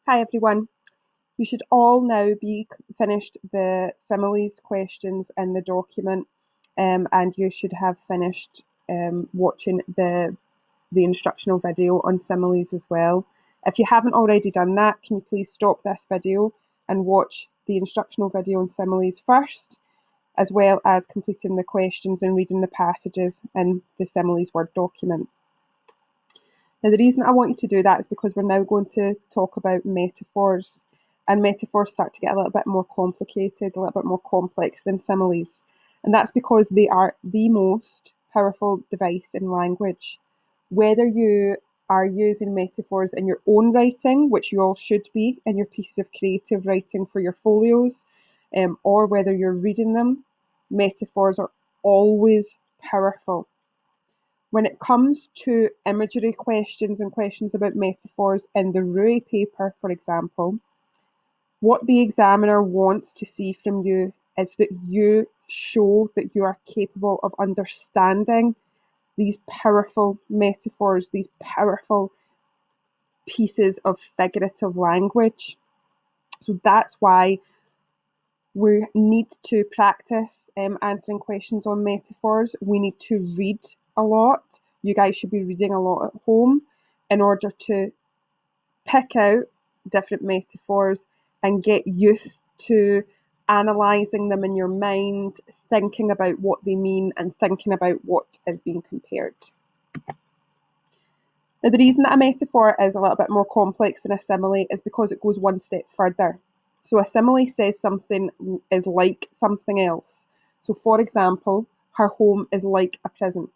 Hi everyone. You should all now be finished the similes questions in the document, and you should have finished watching the instructional video on similes as well. If you haven't already done that, can you please stop this video and watch the instructional video on similes first, as well as completing the questions and reading the passages in the similes Word document. Now, the reason I want you to do that is because we're now going to talk about metaphors, and metaphors start to get a little bit more complicated, a little bit more complex than similes. And that's because they are the most powerful device in language. Whether you are using metaphors in your own writing, which you all should be in your pieces of creative writing for your folios, or whether you're reading them, metaphors are always powerful. When it comes to imagery questions and questions about metaphors in the RUAE paper, for example, what the examiner wants to see from you is that you show that you are capable of understanding these powerful metaphors, these powerful pieces of figurative language. So that's why we need to practice answering questions on metaphors. We need to read a lot. You guys should be reading a lot at home in order to pick out different metaphors and get used to analysing them in your mind, thinking about what they mean and thinking about what is being compared. Now, the reason that a metaphor is a little bit more complex than a simile is because it goes one step further. So a simile says something is like something else. So for example, her home is like a prison.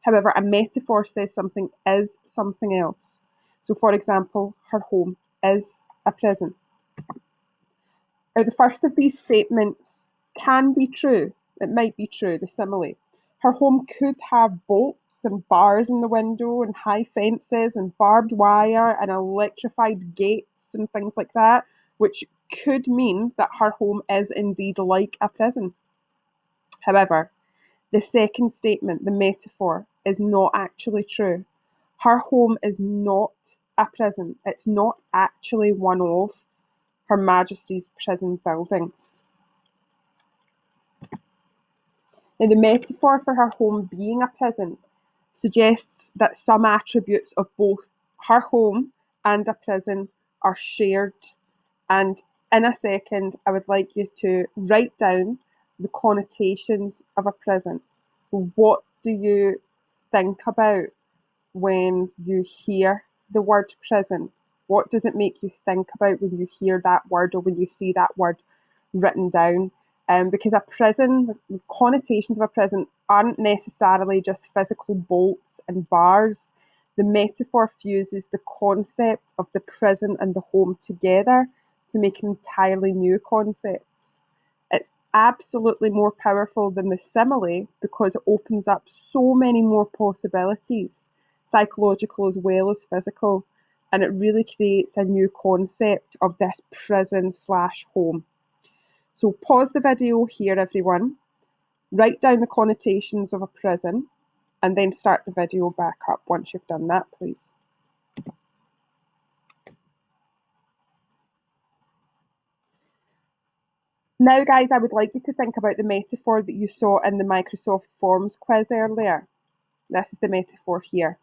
However, a metaphor says something is something else. So for example, her home is a prison. Now, the first of these statements can be true. It might be true, the simile. Her home could have bolts and bars in the window and high fences and barbed wire and electrified gates and things like that, which could mean that her home is indeed like a prison. However, the second statement, the metaphor, is not actually true. Her home is not a prison. It's not actually one of Her Majesty's prison buildings. Now, the metaphor for her home being a prison suggests that some attributes of both her home and a prison are shared. And in a second, I would like you to write down the connotations of a prison. What do you think about when you hear the word prison? What does it make you think about when you hear that word or when you see that word written down? Because a prison, the connotations of a prison aren't necessarily just physical bolts and bars. The metaphor fuses the concept of the prison and the home together to make entirely new concepts. It's absolutely more powerful than the simile because it opens up so many more possibilities, psychological as well as physical, and it really creates a new concept of this prison/home. So pause the video here, everyone, write down the connotations of a prison, and then start the video back up once you've done that, please. Now, guys, I would like you to think about the metaphor that you saw in the Microsoft Forms quiz earlier. This is the metaphor here.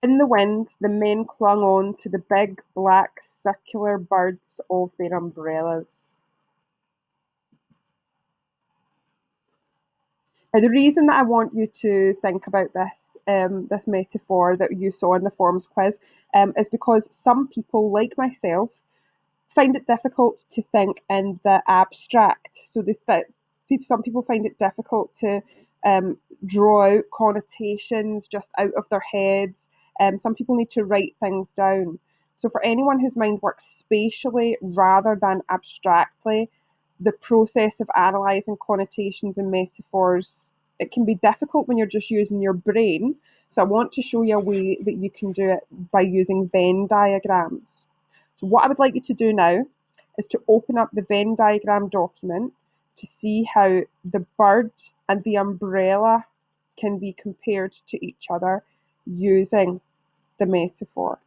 In the wind, the men clung on to the big, black, circular birds of their umbrellas. Now, the reason that I want you to think about this this metaphor that you saw in the Forms quiz is because some people, like myself, find it difficult to think in the abstract. So some people find it difficult to draw out connotations just out of their heads. Some people need to write things down. So for anyone whose mind works spatially rather than abstractly, the process of analysing connotations and metaphors, it can be difficult when you're just using your brain. So I want to show you a way that you can do it by using Venn diagrams. So what I would like you to do now is to open up the Venn diagram document to see how the bird and the umbrella can be compared to each other using the metaphor.